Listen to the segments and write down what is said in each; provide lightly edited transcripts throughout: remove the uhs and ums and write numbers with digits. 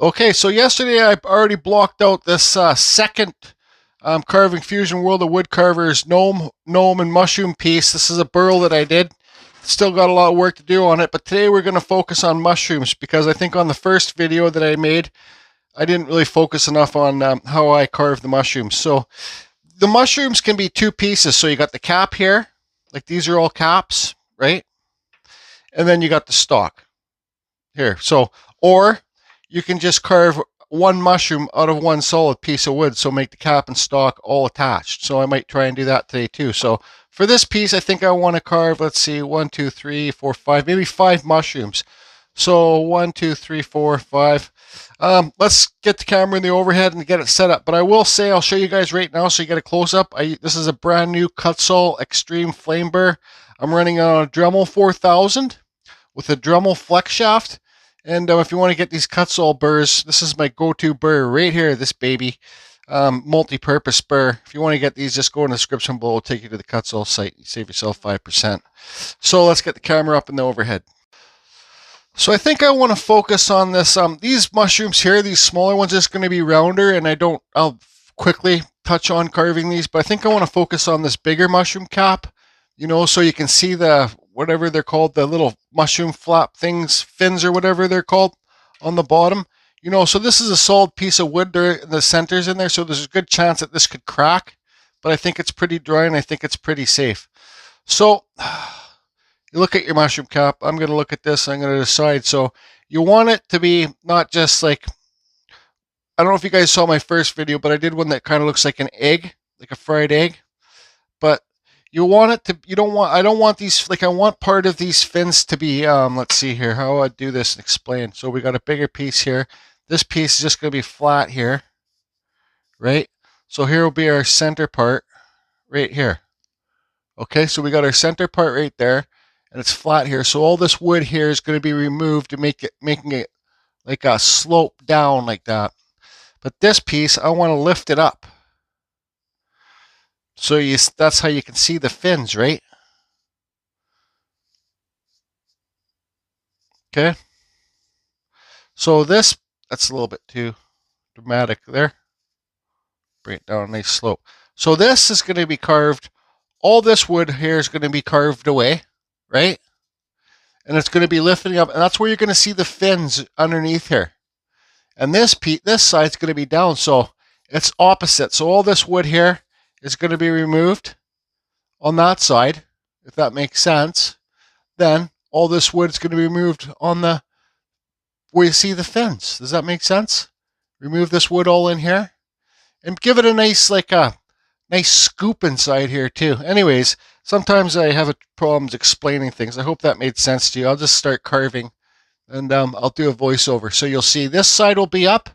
Okay, so yesterday I already blocked out this second Carving Fusion World of Woodcarvers gnome and mushroom piece. This is a burl that I did. Still got a lot of work to do on it, but today we're going to focus on mushrooms because I think on the first video that I made, I didn't really focus enough on how I carve the mushrooms. So the mushrooms can be two pieces. So you got the cap here, like these are all caps, right? And then you got the stalk here. So, or you can just carve one mushroom out of one solid piece of wood, so make the cap and stalk all attached. So I might try and do that today too. So for this piece, I think I want to carve, let's see, 1, 2, 3, 4, 5, maybe 5 mushrooms. So 1, 2, 3, 4, 5. Let's get the camera in the overhead and get it set up. But I will say, I'll show you guys right now so you get a close-up. This is a brand new Kutzall Extreme Flame Burr. I'm running on a Dremel 4000 with a Dremel flex shaft. And if you want to get these Kutzall burrs, this is my go-to burr right here, this baby. Multi-purpose burr. If you want to get these, just go in the description below. It'll take you to the Kutzall site. You save yourself 5%. So let's get the camera up in the overhead. So I think I want to focus on this. These mushrooms here, these smaller ones, is going to be rounder, and I'll quickly touch on carving these, but I think I want to focus on this bigger mushroom cap, so you can see the, whatever they're called, the little mushroom flap things, fins or whatever they're called on the bottom. So this is a solid piece of wood there, the center's in there, so there's a good chance that this could crack, but I think it's pretty dry and I think it's pretty safe. So you look at your mushroom cap. I'm going to look at this. I'm going to decide. So you want it to be not just like, I don't know if you guys saw my first video, but I did one that kind of looks like an egg, like a fried egg. But you want it to, I don't want these, like I want part of these fins to be, let's see here, how I do this and explain. So we got a bigger piece here. This piece is just going to be flat here, right? So here will be our center part right here. Okay, so we got our center part right there. And it's flat here, so all this wood here is going to be removed to making it like a slope down like that. But this piece, I want to lift it up. So that's how you can see the fins, right? Okay. So that's a little bit too dramatic there. Bring it down a nice slope. So this is going to be carved. All this wood here is going to be carved away, right? And it's going to be lifting up, and that's where you're going to see the fins underneath here. And this side's going to be down, so it's opposite. So all this wood here is going to be removed on that side, if that makes sense. Then all this wood is going to be removed on the where you see the fins. Does that make sense? Remove this wood all in here, and give it a nice, like a nice scoop inside here too. Anyways, sometimes I have problems explaining things. I hope that made sense to you. I'll just start carving, and I'll do a voiceover. So you'll see this side will be up,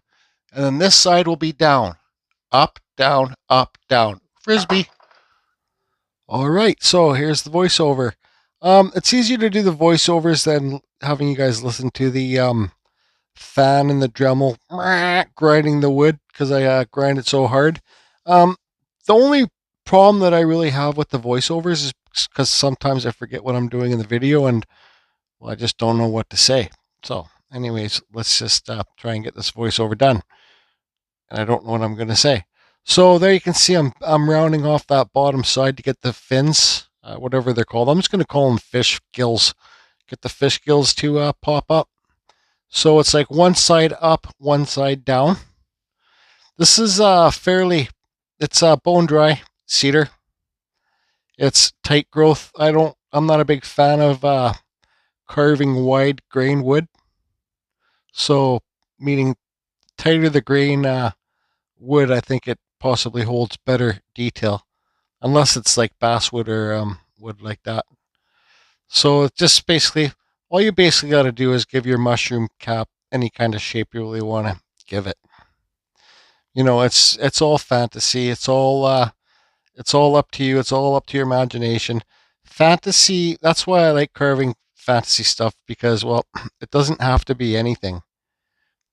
and then this side will be down. Up, down, up, down. Frisbee. All right, so here's the voiceover. It's easier to do the voiceovers than having you guys listen to the fan and the Dremel grinding the wood, because I grind it so hard. The only problem that I really have with the voiceovers is because sometimes I forget what I'm doing in the video, and well, I just don't know what to say. So anyways, let's just try and get this voiceover done. And I don't know what I'm going to say. So there you can see I'm rounding off that bottom side to get the fins, whatever they're called. I'm just going to call them fish gills. Get the fish gills to pop up. So it's like one side up, one side down. This is it's bone dry cedar. It's tight growth. I'm not a big fan of carving wide grain wood. So meaning tighter the grain wood, I think it possibly holds better detail, unless it's like basswood or wood like that. So it's just basically, all you basically got to do is give your mushroom cap any kind of shape you really want to give it. It's all fantasy. It's all up to you. It's all up to your imagination. Fantasy, that's why I like carving fantasy stuff, because, well, it doesn't have to be anything.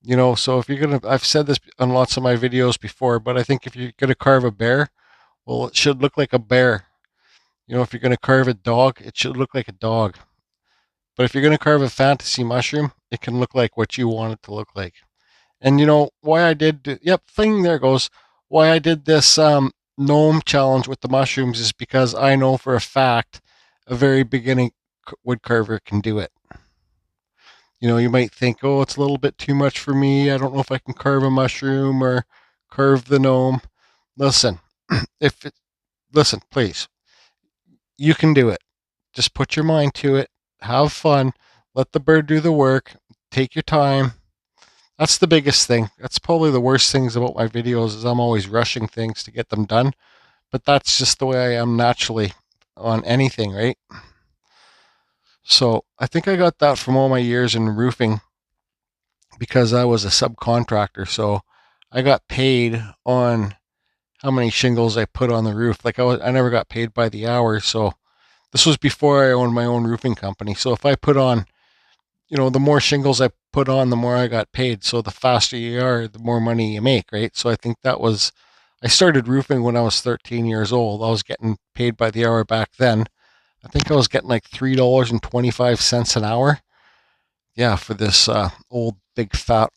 So if you're I've said this on lots of my videos before, but I think if you're going to carve a bear, well, it should look like a bear. If you're going to carve a dog, it should look like a dog. But if you're going to carve a fantasy mushroom, it can look like what you want it to look like. And you know why I did? Yep, thing there goes. Why I did this gnome challenge with the mushrooms is because I know for a fact a very beginning wood carver can do it. You know, you might think, oh, it's a little bit too much for me. I don't know if I can carve a mushroom or carve the gnome. Listen, if it, listen, please, you can do it. Just put your mind to it. Have fun. Let the bird do the work. Take your time. That's the biggest thing. That's probably the worst things about my videos is I'm always rushing things to get them done. But that's just the way I am naturally on anything, right? So I think I got that from all my years in roofing because I was a subcontractor. So I got paid on how many shingles I put on the roof. Like I never got paid by the hour. So this was before I owned my own roofing company. So if I put on, you know, the more shingles I put on, the more I got paid. So the faster you are, the more money you make, right? So I think that was, I started roofing when I was 13 years old. I was getting paid by the hour back then. I think I was getting like $3.25 an hour. Yeah, for this old big fat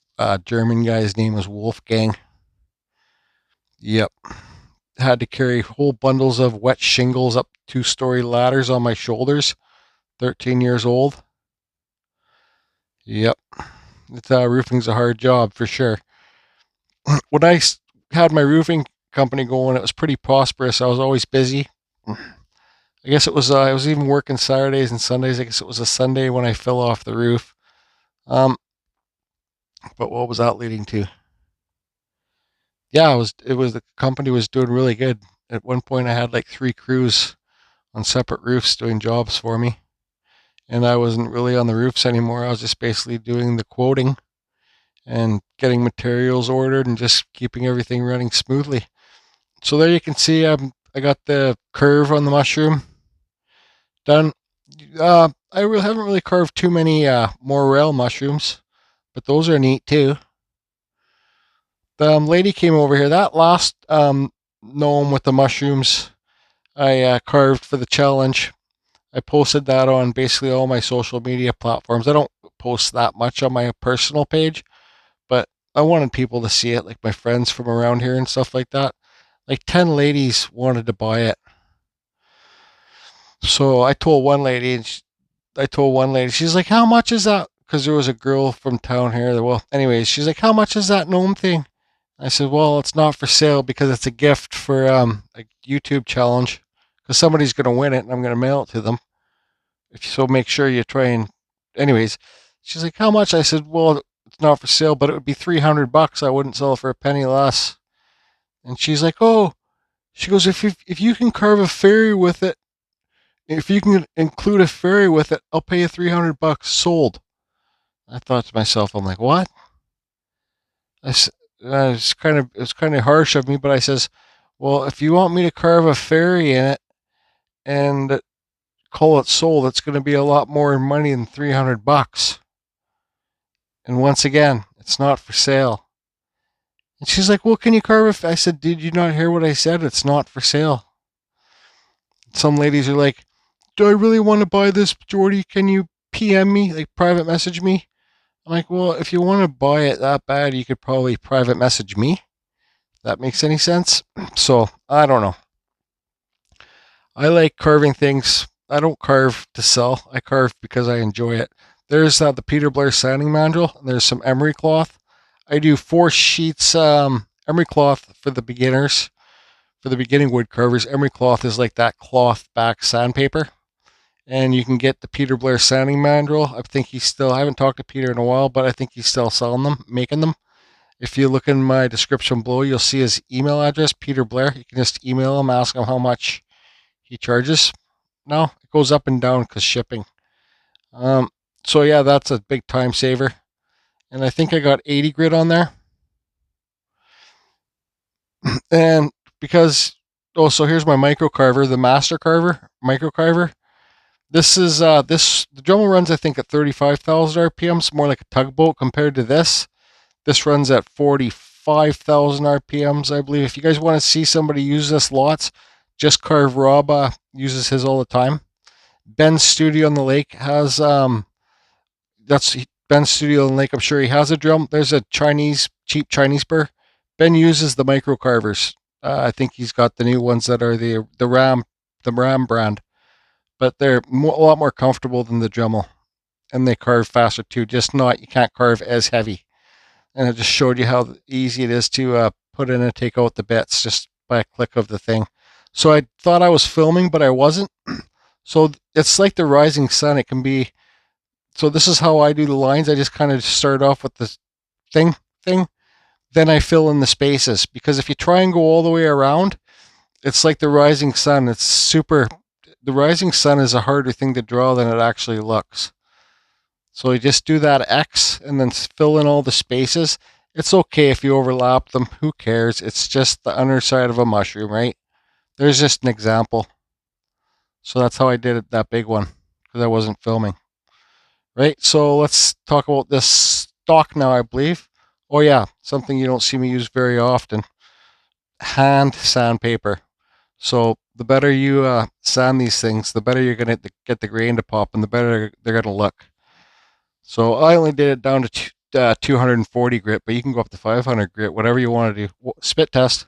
German guy's name was Wolfgang. Yep. Had to carry whole bundles of wet shingles up 2-story ladders on my shoulders. 13 years old. Yep. Roofing's a hard job for sure. When I had my roofing company going, it was pretty prosperous. I was always busy. I guess it was. I was even working Saturdays and Sundays. I guess it was a Sunday when I fell off the roof. Um, but what was that leading to? Yeah, it was. It was the company was doing really good. At one point, I had like 3 crews on separate roofs doing jobs for me, and I wasn't really on the roofs anymore. I was just basically doing the quoting and getting materials ordered and just keeping everything running smoothly. So there you can see I got the curve on the mushroom done. I really haven't really carved too many morel mushrooms, but those are neat too. The lady came over here. That last gnome with the mushrooms I carved for the challenge. I posted that on basically all my social media platforms. I don't post that much on my personal page, but I wanted people to see it, like my friends from around here and stuff like that. Like 10 ladies wanted to buy it. So I told one lady, she's like, how much is that? Because there was a girl from town here. Well, anyways, she's like, how much is that gnome thing? I said, well, it's not for sale because it's a gift for a YouTube challenge. Because somebody's going to win it and I'm going to mail it to them. So make sure you try and. Anyways, she's like, how much? I said, well, it's not for sale, but it would be $300. I wouldn't sell it for a penny less. And she's like, oh, she goes, if you can carve a fairy with it, if you can include a fairy with it, I'll pay you $300. Sold. I thought to myself, I'm like, what? I it was kind of harsh of me, but I says, well, if you want me to carve a fairy in it and call it sold, it's going to be a lot more money than $300. And once again, it's not for sale. And she's like, well, can you carve it? I said, did you not hear what I said? It's not for sale. Some ladies are like, do I really want to buy this, Jordy? Can you PM me, like private message me? I'm like, well, if you want to buy it that bad, you could probably private message me. That makes any sense? So I don't know. I like carving things. I don't carve to sell. I carve because I enjoy it. There's the Peterblair sanding mandrel. And there's some emery cloth. I do 4 sheets emery cloth for the beginners. For the beginning wood carvers, emery cloth is like that cloth back sandpaper. And you can get the Peterblair sanding mandrel. I think he's still, I haven't talked to Peter in a while, but I think he's still selling them, making them. If you look in my description below, you'll see his email address, Peter Blair. You can just email him, ask him how much he charges. No, it goes up and down because shipping. So yeah, that's a big time saver. And I think I got 80 grit on there. And because, oh, so here's my micro carver, the master carver, micro carver. This is, the Dremel runs, I think, at 35,000 RPMs, more like a tugboat compared to this. This runs at 45,000 RPMs, I believe. If you guys want to see somebody use this lots, just Carve Rob uses his all the time. Ben's studio on the lake has Ben's studio in Lake, I'm sure he has a Dremel. There's a cheap Chinese burr. Ben uses the micro carvers. I think he's got the new ones that are the Ram brand, but they're a lot more comfortable than the Dremel, and they carve faster too. Just not, you can't carve as heavy. And it just showed you how easy it is to put in and take out the bits just by a click of the thing. So I thought I was filming, but I wasn't. So it's like the rising sun. It can be. So this is how I do the lines. I just kind of start off with the thing. Then I fill in the spaces, because if you try and go all the way around, it's like the rising sun. It's super. The rising sun is a harder thing to draw than it actually looks. So you just do that X and then fill in all the spaces. It's okay if you overlap them. Who cares? It's just the underside of a mushroom, right? There's just an example. So that's how I did it, that big one, because I wasn't filming. Right, so let's talk about this stock now, I believe. Oh yeah, something you don't see me use very often. Hand sandpaper. So the better you sand these things, the better you're going to get the grain to pop, and the better they're going to look. So I only did it down to 240 grit, but you can go up to 500 grit, whatever you want to do. Spit test.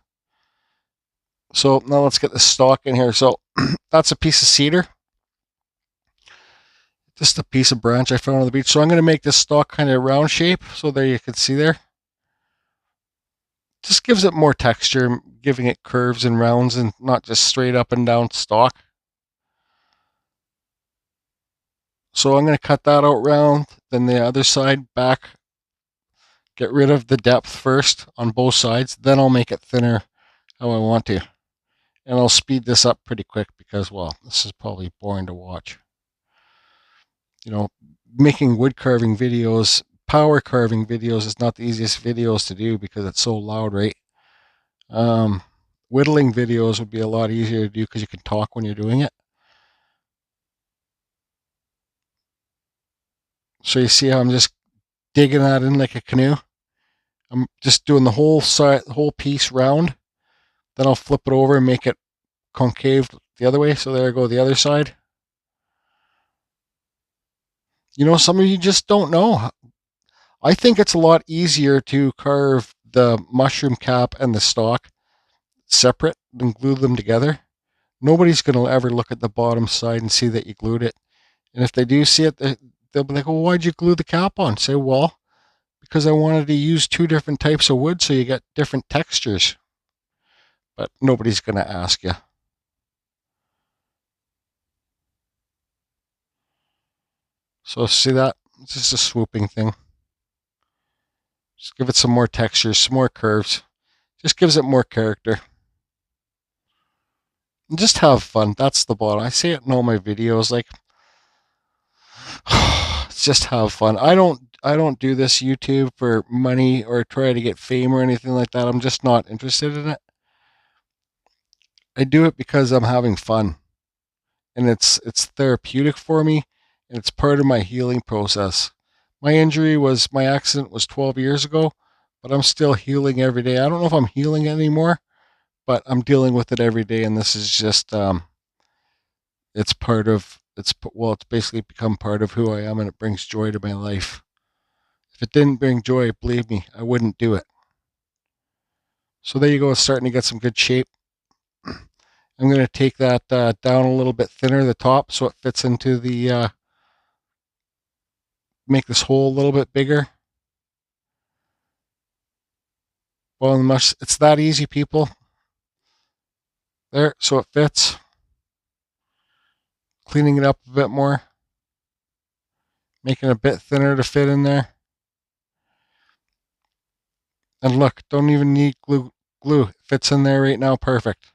So now let's get the stock in here. So that's a piece of cedar. Just a piece of branch I found on the beach. So I'm going to make this stock kind of round shape. So there you can see there. Just gives it more texture, giving it curves and rounds and not just straight up and down stock. So I'm going to cut that out round, then the other side back. Get rid of the depth first on both sides, then I'll make it thinner how I want to. And I'll speed this up pretty quick because, well, this is probably boring to watch. You know, making wood carving videos, power carving videos is not the easiest videos to do because it's so loud, right? Whittling videos would be a lot easier to do because you can talk when you're doing it. So you see how I'm just digging that in like a canoe? I'm just doing the whole side, whole piece round. Then I'll flip it over and make it concave the other way. So there I go, the other side. You know, some of you just don't know. I think it's a lot easier to carve the mushroom cap and the stalk separate than glue them together. Nobody's going to ever look at the bottom side and see that you glued it. And if they do see it, they'll be like, well, why'd you glue the cap on? Say, well, because I wanted to use two different types of wood so you get different textures. But nobody's going to ask you. So see that? It's just a swooping thing. Just give it some more textures, some more curves. Just gives it more character. And just have fun. That's the bottom. I say it in all my videos, like, just have fun. I don't do this YouTube for money or try to get fame or anything like that. I'm just not interested in it. I do it because I'm having fun. And it's therapeutic for me, and it's part of my healing process. My accident was 12 years ago, but I'm still healing every day. I don't know if I'm healing anymore, but I'm dealing with it every day, and this is just it's basically become part of who I am, and it brings joy to my life. If it didn't bring joy, believe me, I wouldn't do it. So there you go, it's starting to get some good shape. I'm going to take that down a little bit thinner, the top, so it fits into the, make this hole a little bit bigger. Well, it's that easy, people. There, so it fits. Cleaning it up a bit more. Making it a bit thinner to fit in there. And look, don't even need glue. It fits in there right now, perfect.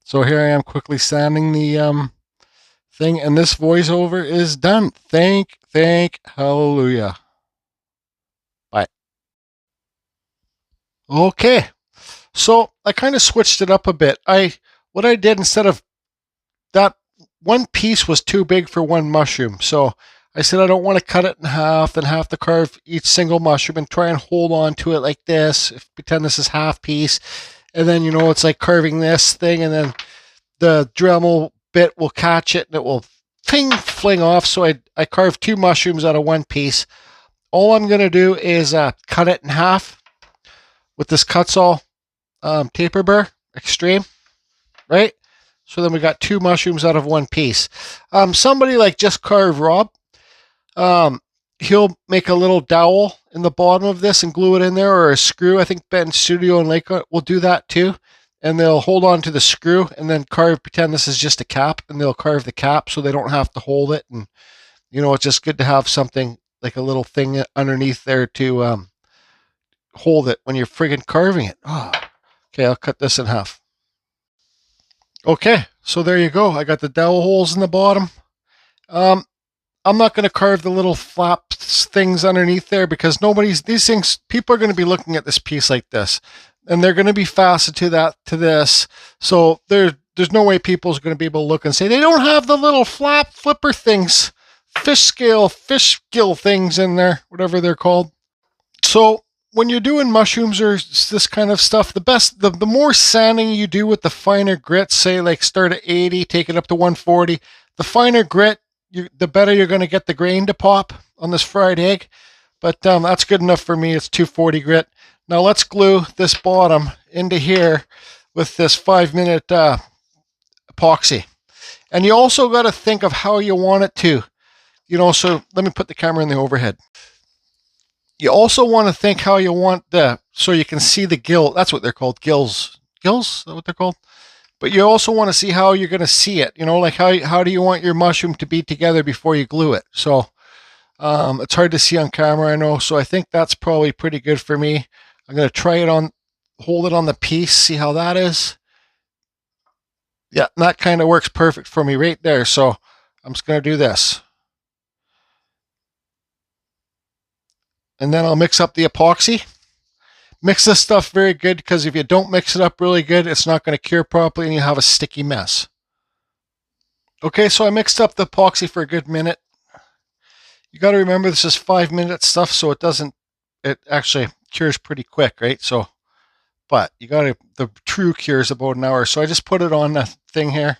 So here I am quickly sanding the thing, and this voiceover is done. Thank, hallelujah. Bye. Okay, so I kind of switched it up a bit. What I did, instead of that, one piece was too big for one mushroom, so I said I don't want to cut it in half and have to carve each single mushroom and try and hold on to it like this. Pretend this is half piece, and then, you know, it's like carving this thing, and then the Dremel bit will catch it and it will fling off. So I carved two mushrooms out of one piece. all I'm going to do is cut it in half with this Kutzall taper burr extreme, right? So then we got 2 mushrooms out of 1 piece. Somebody like Just Carve Rob, he'll make a little dowel in the bottom of this and glue it in there, or a screw. I think Ben Studio and Lake will do that too. And they'll hold on to the screw and then pretend this is just a cap, and they'll carve the cap so they don't have to hold it. And, it's just good to have something like a little thing underneath there to hold it when you're friggin' carving it. Oh. Okay, I'll cut this in half. Okay, so there you go. I got the dowel holes in the bottom. I'm not going to carve the little flap things underneath there because people are going to be looking at this piece like this, and they're going to be faceted to this. So there's no way people's going to be able to look and say they don't have the little flipper things, fish gill things in there, whatever they're called. So when you're doing mushrooms or this kind of stuff, the more sanding you do with the finer grit, say like start at 80, take it up to 140, the finer grit, the better you're going to get the grain to pop on this fried egg. But that's good enough for me. It's 240 grit. Now let's glue this bottom into here with this 5-minute epoxy. And you also got to think of how you want it to. So let me put the camera in the overhead. You also want to think how you want so you can see the gill. That's what they're called, gills. Gills? Is that what they're called? But you also want to see how you're going to see it. Like how do you want your mushroom to be together before you glue it? So it's hard to see on camera, I know. So I think that's probably pretty good for me. I'm going to try it hold it on the piece, see how that is. Yeah, that kind of works perfect for me right there. So I'm just going to do this. And then I'll mix up the epoxy. Mix this stuff very good, because if you don't mix it up really good, it's not going to cure properly and you have a sticky mess. Okay, so I mixed up the epoxy for a good minute. You got to remember this is 5-minute stuff, so it actually cures pretty quick, right? So, but the true cure is about an hour. So I just put it on the thing here.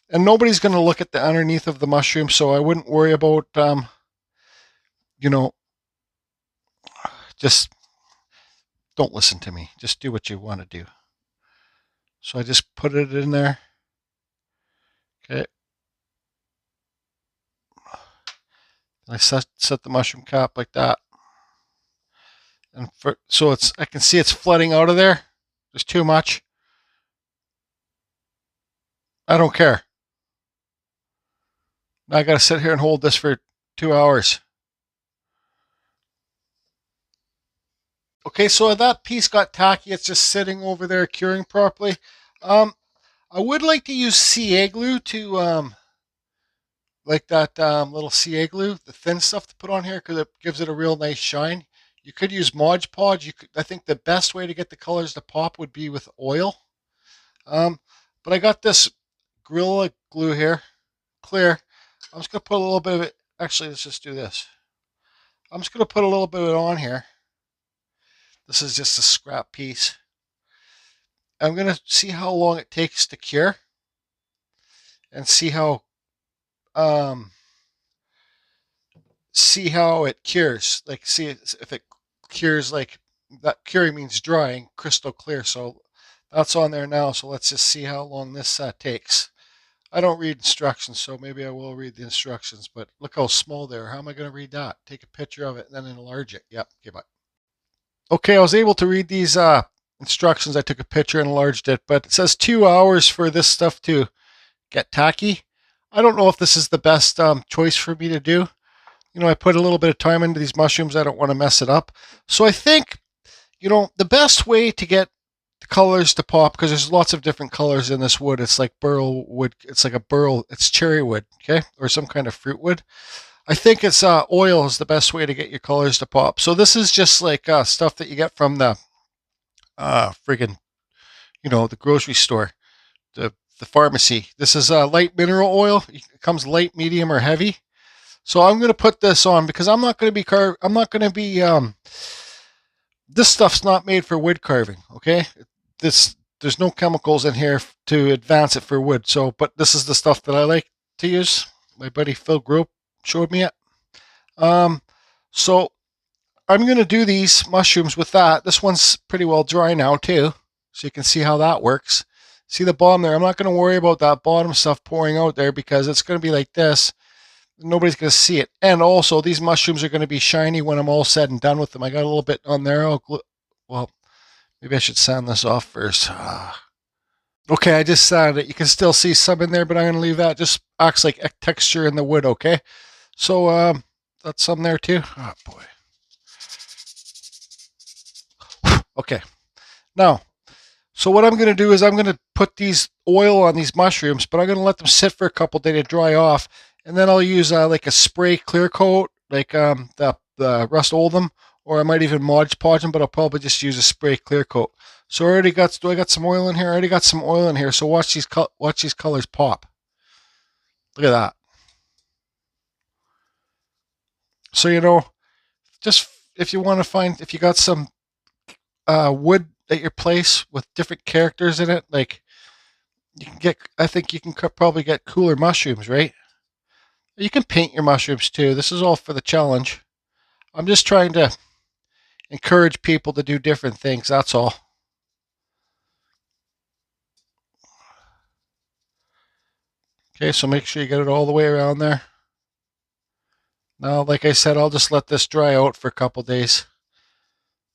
And nobody's going to look at the underneath of the mushroom, so I wouldn't worry about, just don't listen to me. Just do what you want to do. So I just put it in there. Okay. I set the mushroom cap like that. And so I can see it's flooding out of there. There's too much. I don't care. Now I got to sit here and hold this for 2 hours. Okay, so that piece got tacky. It's just sitting over there curing properly. I would like to use CA glue to, like that little CA glue, the thin stuff to put on here, because it gives it a real nice shine. You could use Mod Podge. I think the best way to get the colors to pop would be with oil. But I got this Gorilla glue here, clear. I'm just going to put a little bit of it. Actually, let's just do this. I'm just going to put a little bit of it on here. This is just a scrap piece. I'm going to see how long it takes to cure and see how it cures. Like, see if it cures, like that. Curing means drying, crystal clear. So that's on there now. So let's just see how long this takes. I don't read instructions, so maybe I will read the instructions, but look how small they are. How am I going to read that? Take a picture of it and then enlarge it. Yep. Okay, bye. Okay, I was able to read these instructions. I took a picture and enlarged it, but it says 2 hours for this stuff to get tacky. I don't know if this is the best choice for me to do. I put a little bit of time into these mushrooms. I don't want to mess it up. So I think, the best way to get the colors to pop, because there's lots of different colors in this wood. It's like burl wood. It's like it's cherry wood, okay? Or some kind of fruit wood. I think it's oil is the best way to get your colors to pop. So this is just like stuff that you get from the friggin', the grocery store, the pharmacy. This is light mineral oil. It comes light, medium, or heavy. So I'm going to put this on because I'm not going to be this stuff's not made for wood carving, okay? There's no chemicals in here to advance it for wood. So, but this is the stuff that I like to use. My buddy Phil Grope showed me it. So I'm going to do these mushrooms with that. This one's pretty well dry now too, so you can see how that works. See the bottom there? I'm not going to worry about that bottom stuff pouring out there because it's going to be like this. Nobody's going to see it. And also, these mushrooms are going to be shiny when I'm all said and done with them. I got a little bit on there. Well, maybe I should sand this off first. Okay, I just sanded it. You can still see some in there, but I'm going to leave that. Just acts like a texture in the wood, okay? So, that's some there too. Oh, boy. Okay. Now, so what I'm going to do is I'm going to put these oil on these mushrooms, but I'm going to let them sit for a couple days to dry off. And then I'll use like a spray clear coat, like the Rust Oldham, or I might even Mod Podge them, but I'll probably just use a spray clear coat. So I got some oil in here? I already got some oil in here. So watch these colors pop. Look at that. So, you know, just if you want to find, if you got some wood at your place with different characters in it, like you can get, I think you can probably get cooler mushrooms, right? You can paint your mushrooms too. This is all for the challenge. I'm just trying to encourage people to do different things, that's all. Okay, so make sure you get it all the way around there. Now, like I said, I'll just let this dry out for a couple days.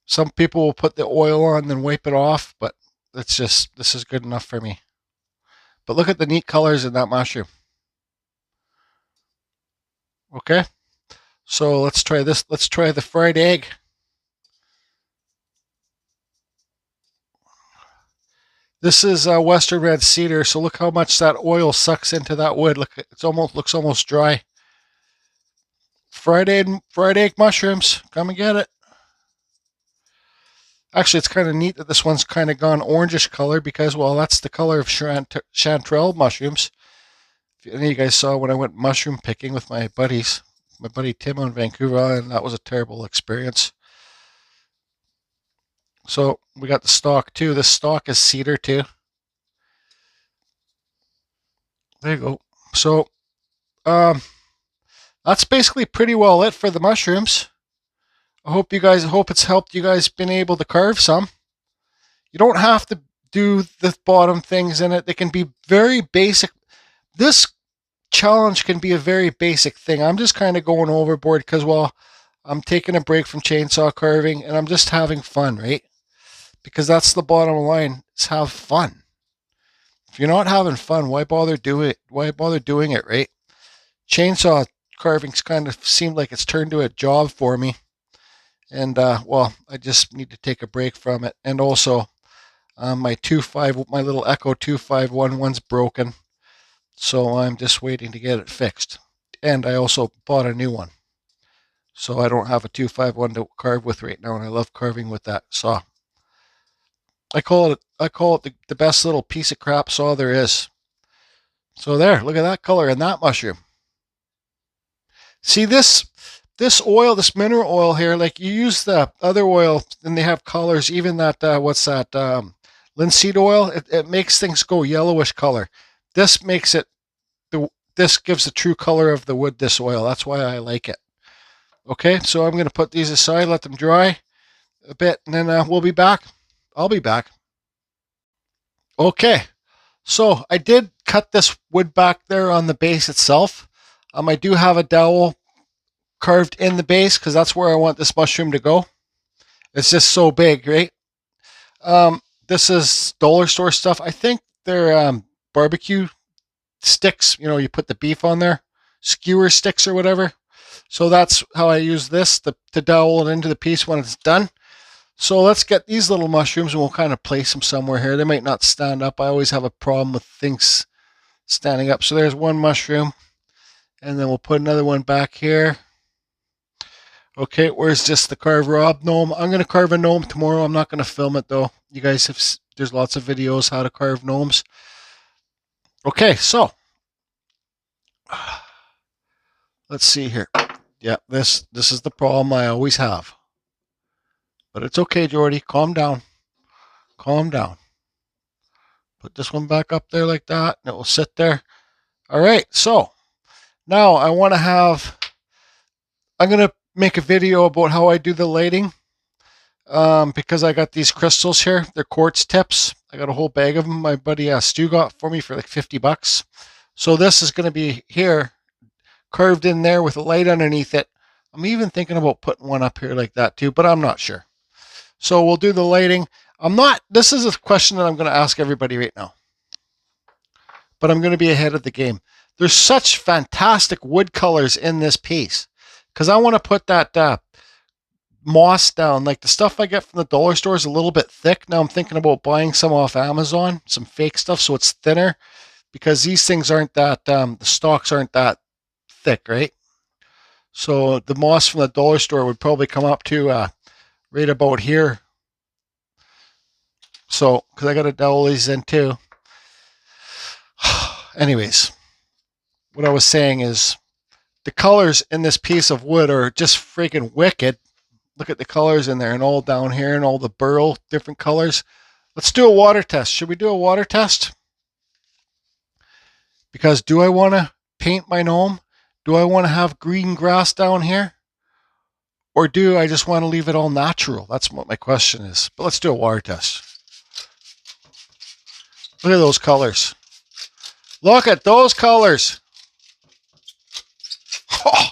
Some people will put the oil on and then wipe it off, but this is good enough for me. But look at the neat colors in that mushroom. Okay, so let's try this. Let's try the fried egg. This is Western red cedar, so look how much that oil sucks into that wood. Look, looks almost dry. Fried egg mushrooms. Come and get it. Actually, it's kind of neat that this one's kind of gone orangish color because, well, that's the color of chanterelle mushrooms. If any of you guys saw when I went mushroom picking with my buddies, my buddy Tim on Vancouver Island, that was a terrible experience. So we got the stalk too. This stalk is cedar too. There you go. So that's basically pretty well it for the mushrooms. I hope it's helped you guys been able to carve some. You don't have to do the bottom things in it. They can be very basic. This challenge can be a very basic thing. I'm just kind of going overboard because, well, I'm taking a break from chainsaw carving and I'm just having fun, right? Because that's the bottom line. Is have fun. If you're not having fun, why bother do it? Why bother doing it, right? Chainsaw carving's kind of seemed like it's turned to a job for me. And well, I just need to take a break from it. And also, my little Echo 2511's broken, so I'm just waiting to get it fixed. And I also bought a new one, so I don't have a 251 to carve with right now, and I love carving with that saw. I call it the best little piece of crap saw there is. So there, look at that color in that mushroom. See this oil, this mineral oil here, like you use the other oil and they have colors, even that, what's that, linseed oil, it makes things go yellowish color. This makes it, this gives the true color of the wood, this oil. That's why I like it. Okay, so I'm going to put these aside, let them dry a bit, and then we'll be back. I'll be back. Okay, so I did cut this wood back there on the base itself. I do have a dowel carved in the base because that's where I want this mushroom to go. It's just so big, right? This is dollar store stuff. I think they're barbecue sticks. You know, you put the beef on there, skewer sticks or whatever. So that's how I use this to dowel it into the piece when it's done. So let's get these little mushrooms and we'll kind of place them somewhere here. They might not stand up. I always have a problem with things standing up. So there's one mushroom. And then we'll put another one back here. Okay, where's just the carve Rob gnome? I'm going to carve a gnome tomorrow. I'm not going to film it though. You guys have, there's lots of videos how to carve gnomes. Okay, so let's see here. Yeah, this is the problem I always have. But it's okay, Jordy. Calm down. Calm down. Put this one back up there like that, and it will sit there. All right, so now I want to have, I'm going to make a video about how I do the lighting. Because I got these crystals here. They're quartz tips. I got a whole bag of them. My buddy Stu got for me for like $50. So this is going to be here, curved in there with a light underneath it. I'm even thinking about putting one up here like that too, but I'm not sure. So we'll do the lighting. This is a question that I'm going to ask everybody right now, but I'm going to be ahead of the game. There's such fantastic wood colors in this piece because I want to put that moss down. Like the stuff I get from the dollar store is a little bit thick. Now I'm thinking about buying some off Amazon, some fake stuff so it's thinner, because these things aren't that, the stalks aren't that thick, right? So the moss from the dollar store would probably come up to right about here. So, because I got to dowel these in too. Anyways, what I was saying is the colors in this piece of wood are just freaking wicked. Look at the colors in there and all down here and all the burl, different colors. Let's do a water test. Should we do a water test? Because do I want to paint my gnome? Do I want to have green grass down here? Or do I just want to leave it all natural? That's what my question is. But let's do a water test. Look at those colors. Look at those colors. Oh.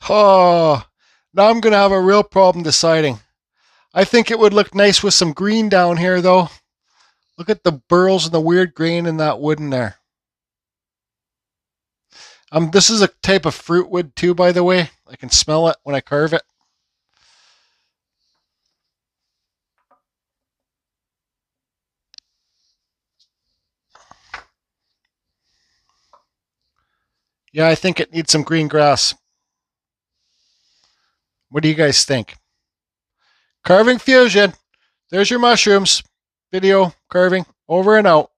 Oh. Now I'm going to have a real problem deciding. I think it would look nice with some green down here, though. Look at the burls and the weird grain in that wood in there. This is a type of fruit wood too, by the way. I can smell it when I carve it. Yeah, I think it needs some green grass. What do you guys think? Carving Fusion. There's your mushrooms. Video carving over and out.